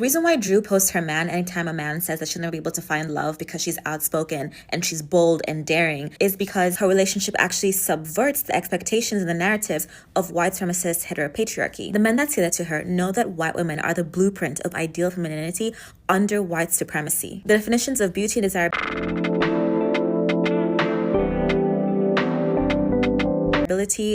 The reason why Drew posts her man anytime a man says that she'll never be able to find love because she's outspoken and she's bold and daring is because her relationship actually subverts the expectations and the narratives of white supremacist heteropatriarchy. The men that say that to her know that white women are the blueprint of ideal femininity under white supremacy. The definitions of beauty and desirability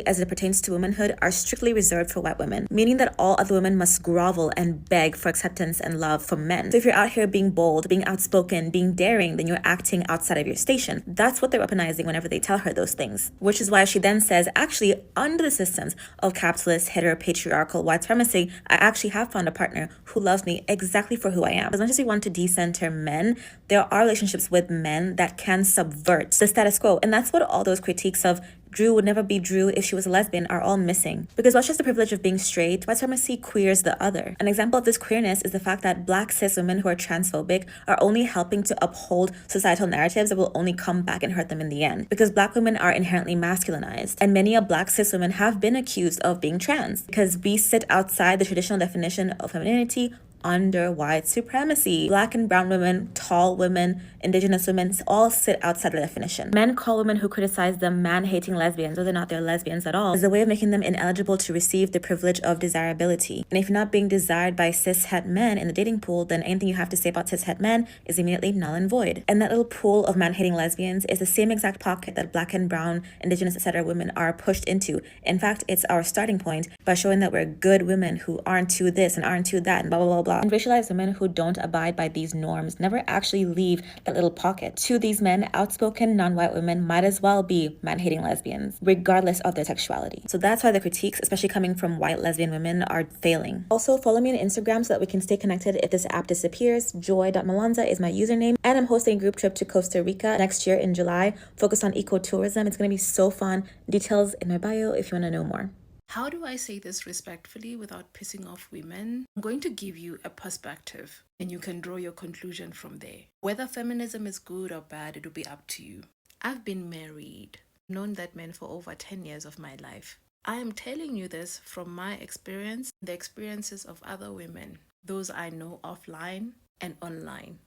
as it pertains to womanhood are strictly reserved for white women, meaning that all other women must grovel and beg for acceptance and love from men. So if you're out here being bold, being outspoken, being daring, then you're acting outside of your station. That's what they're weaponizing whenever they tell her those things, which is why she then says, actually, under the systems of capitalist, heteropatriarchal white supremacy, I actually have found a partner who loves me exactly for who I am. As much as we want to decenter men, there are relationships with men that can subvert the status quo, and that's what all those critiques of Drew would never be Drew if she was a lesbian are all missing. Because what's just the privilege of being straight, white supremacy queers the other. An example of this queerness is the fact that black cis women who are transphobic are only helping to uphold societal narratives that will only come back and hurt them in the end. Because black women are inherently masculinized, and many of black cis women have been accused of being trans because we sit outside the traditional definition of femininity under white supremacy. Black and brown women, tall women, indigenous women all sit outside the definition. Men call women who criticize them man-hating lesbians, whether or not they're lesbians at all, as a way of making them ineligible to receive the privilege of desirability. And if you're not being desired by cis-het men in the dating pool, then anything you have to say about cis-het men is immediately null and void. And that little pool of man-hating lesbians is the same exact pocket that black and brown, indigenous, etc. women are pushed into. In fact, it's our starting point by showing that we're good women who aren't to this and aren't to that and blah, blah, blah, blah. And racialized women who don't abide by these norms never actually leave that little pocket. To these men, outspoken non-white women might as well be man-hating lesbians, regardless of their sexuality. So that's why the critiques, especially coming from white lesbian women, are failing. Also, follow me on Instagram so that we can stay connected if this app disappears. Joy.malonza is my username, and I'm hosting a group trip to Costa Rica next year in July, focused on ecotourism. It's going to be so fun. Details in my bio if you want to know more. How do I say this respectfully without pissing off women? I'm going to give you a perspective and you can draw your conclusion from there. Whether feminism is good or bad, it will be up to you. I've been married, known that man for over 10 years of my life. I am telling you this from my experience, the experiences of other women, those I know offline and online.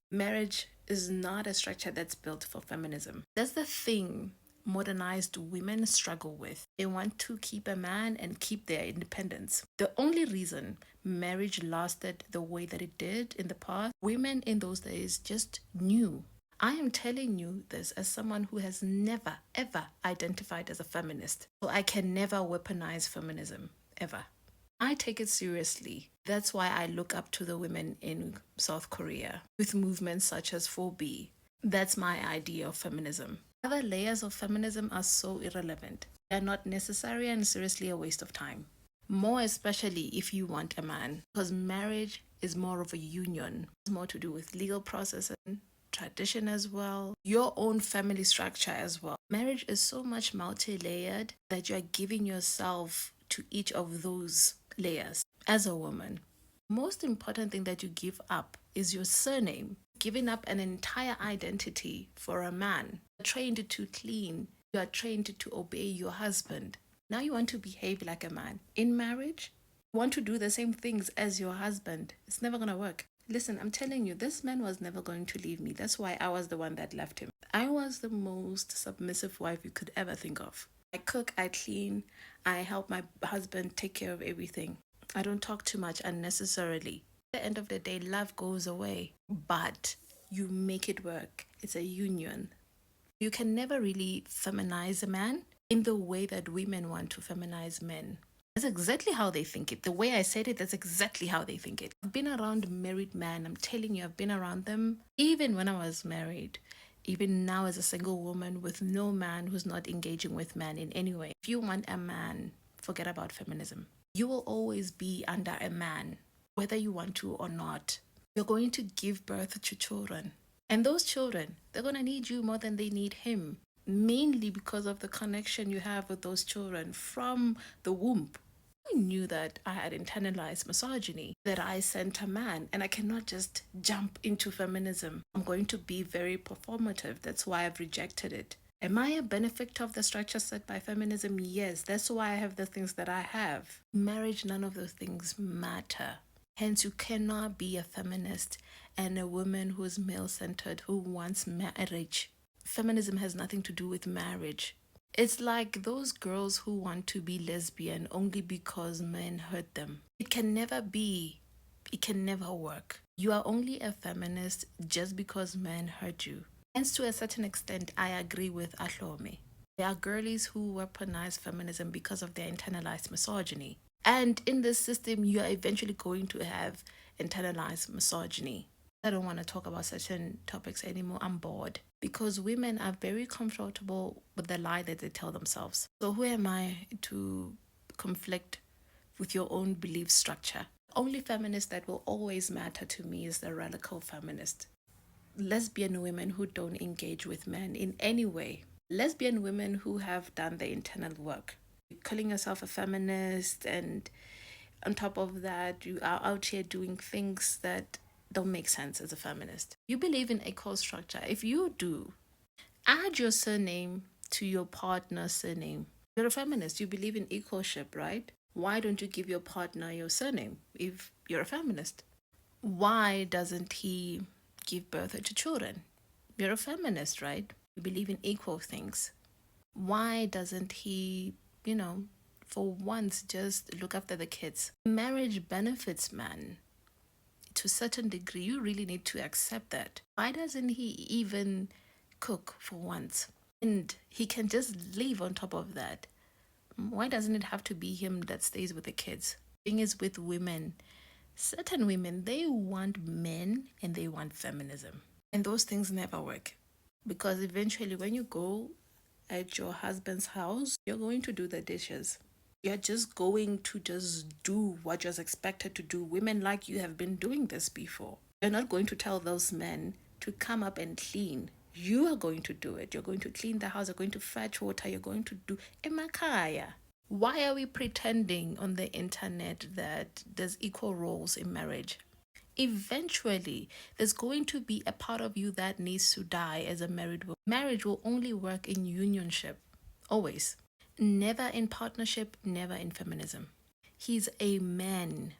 Marriage is not a structure that's built for feminism. That's the thing modernized women struggle with. They want to keep a man and keep their independence. The only reason marriage lasted the way that it did in the past, women in those days just knew. I am telling you this as someone who has never, ever identified as a feminist. So I can never weaponize feminism, ever. I take it seriously. That's why I look up to the women in South Korea with movements such as 4B. That's my idea of feminism. Other layers of feminism are so irrelevant. They are not necessary and seriously a waste of time. More especially if you want a man, because marriage is more of a union. It's more to do with legal process and tradition as well, your own family structure as well. Marriage is so much multi-layered that you are giving yourself to each of those layers as a woman. Most important thing that you give up is your surname. Giving up an entire identity for a man. You're trained to clean. You are trained to obey your husband. Now you want to behave like a man. In marriage, you want to do the same things as your husband. It's never going to work. Listen, I'm telling you, this man was never going to leave me. That's why I was the one that left him. I was the most submissive wife you could ever think of. I cook, I clean, I help my husband take care of everything. I don't talk too much unnecessarily. At the end of the day, love goes away, but you make it work. It's a union. You can never really feminize a man in the way that women want to feminize men. That's exactly how they think it. The way I said it, that's exactly how they think it. I've been around married men. I'm telling you, I've been around them even when I was married. Even now as a single woman with no man who's not engaging with men in any way. If you want a man, forget about feminism. You will always be under a man, whether you want to or not. You're going to give birth to children. And those children, they're going to need you more than they need him. Mainly because of the connection you have with those children from the womb. I knew that I had internalized misogyny, that I sent a man, and I cannot just jump into feminism. I'm going to be very performative. That's why I've rejected it. Am I a benefit of the structure set by feminism? Yes, that's why I have the things that I have. Marriage, none of those things matter. Hence, you cannot be a feminist and a woman who is male-centered, who wants marriage. Feminism has nothing to do with marriage. It's like those girls who want to be lesbian only because men hurt them. It can never be. It can never work. You are only a feminist just because men hurt you. Hence, to a certain extent, I agree with Ahlome. There are girlies who weaponize feminism because of their internalized misogyny. And in this system, you are eventually going to have internalized misogyny. I don't want to talk about certain topics anymore. I'm bored. Because women are very comfortable with the lie that they tell themselves. So who am I to conflict with your own belief structure? The only feminist that will always matter to me is the radical feminist. Lesbian women who don't engage with men in any way. Lesbian women who have done the internal work. Calling yourself a feminist, and on top of that, you are out here doing things that don't make sense as a feminist. You believe in equal structure. If you do, add your surname to your partner's surname. You're a feminist. You believe in equalship, right? Why don't you give your partner your surname if you're a feminist? Why doesn't he give birth to children? You're a feminist, right? You believe in equal things. Why doesn't he, for once just look after the kids? Marriage benefits man. To a certain degree, you really need to accept that. Why doesn't he even cook for once? And he can just live on top of that. Why doesn't it have to be him that stays with the kids? The thing is with women, certain women, they want men and they want feminism. And those things never work. Because eventually when you go at your husband's house, you're going to do the dishes. You're just going to just do what you're expected to do. Women like you have been doing this before. You're not going to tell those men to come up and clean. You are going to do it. You're going to clean the house. You're going to fetch water. You're going to do emakaya. Why are we pretending on the internet that there's equal roles in marriage? Eventually, there's going to be a part of you that needs to die as a married woman. Marriage will only work in unionship. Always. Never in partnership, never in feminism. He's a man.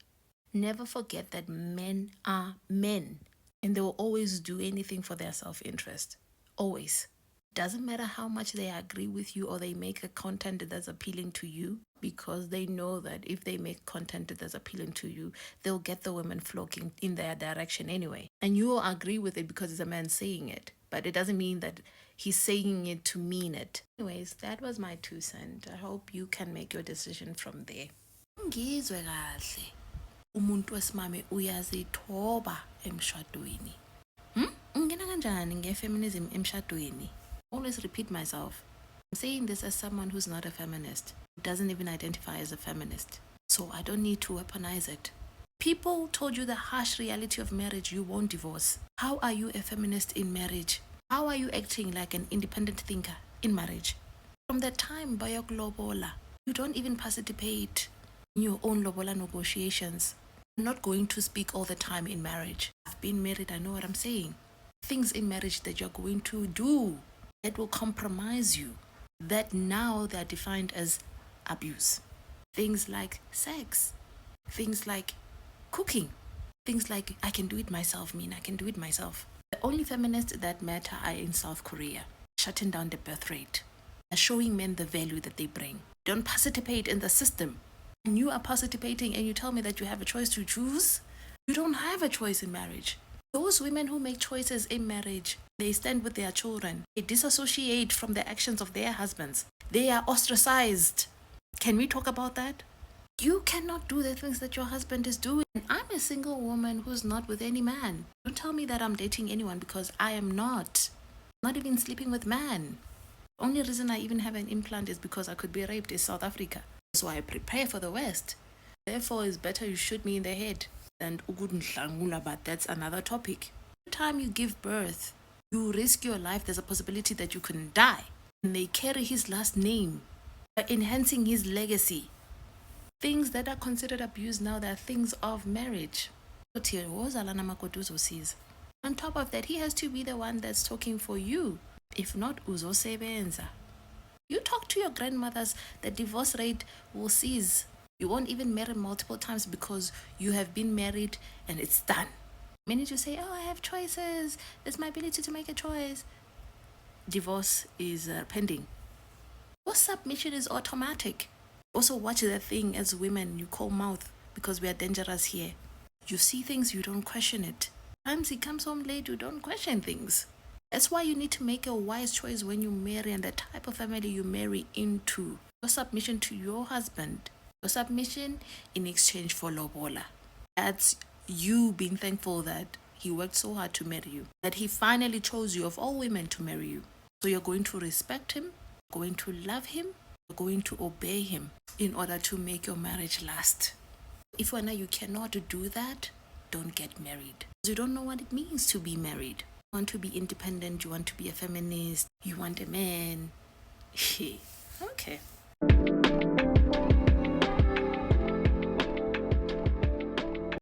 Never forget that men are men. And they will always do anything for their self-interest. Always. Doesn't matter how much they agree with you or they make a content that's appealing to you, because they know that if they make content that's appealing to you, they'll get the women flocking in their direction anyway. And you will agree with it because it's a man saying it. But it doesn't mean that he's saying it to mean it. Anyways, that was my 2 cents. I hope you can make your decision from there. Ngizwe kahle. Umuntu wesimame uyazithoba emshadweni. Ungena kanjani ngefeminism emshadweni? Always repeat myself. I'm saying this as someone who's not a feminist, who doesn't even identify as a feminist. So I don't need to weaponize it. People told you the harsh reality of marriage, you won't divorce. How are you a feminist in marriage? How are you acting like an independent thinker in marriage? From the time bayok lobola, you don't even participate in your own lobola negotiations. I'm not going to speak all the time in marriage. I've been married, I know what I'm saying. Things in marriage that you're going to do that will compromise you, that now they're defined as abuse. Things like sex, things like cooking, things like I can do it myself, I can do it myself. The only feminists that matter are in South Korea, shutting down the birth rate, showing men the value that they bring. Don't participate in the system. And you are participating and you tell me that you have a choice to choose? You don't have a choice in marriage. Those women who make choices in marriage, they stand with their children. They disassociate from the actions of their husbands. They are ostracized. Can we talk about that? You cannot do the things that your husband is doing. I'm a single woman who's not with any man. Don't tell me that I'm dating anyone, because I am not. Not even sleeping with man. Only reason I even have an implant is because I could be raped in South Africa. So I prepare for the West. Therefore, it's better you shoot me in the head than Ugudnhlangula, but that's another topic. Every time you give birth, you risk your life. There's a possibility that you can die. And they carry his last name, enhancing his legacy. Things that are considered abuse now, they're things of marriage. On top of that, he has to be the one that's talking for you. If not, uzosebenza. You talk to your grandmothers, the divorce rate will cease. You won't even marry multiple times because you have been married and it's done. The minute you say, oh, I have choices, it's my ability to make a choice, divorce is pending. Your submission is automatic. Also, watch that thing as women you call mouth, because we are dangerous here. You see things, you don't question it. Sometimes he comes home late, you don't question things. That's why you need to make a wise choice when you marry and the type of family you marry into. Your submission to your husband, your submission in exchange for lobola. That's you being thankful that he worked so hard to marry you, that he finally chose you of all women to marry you. So you're going to respect him, you're going to love him, you're going to obey him in order to make your marriage last. If you cannot do that, don't get married. You don't know what it means to be married. You want to be independent, you want to be a feminist, you want a man. Okay.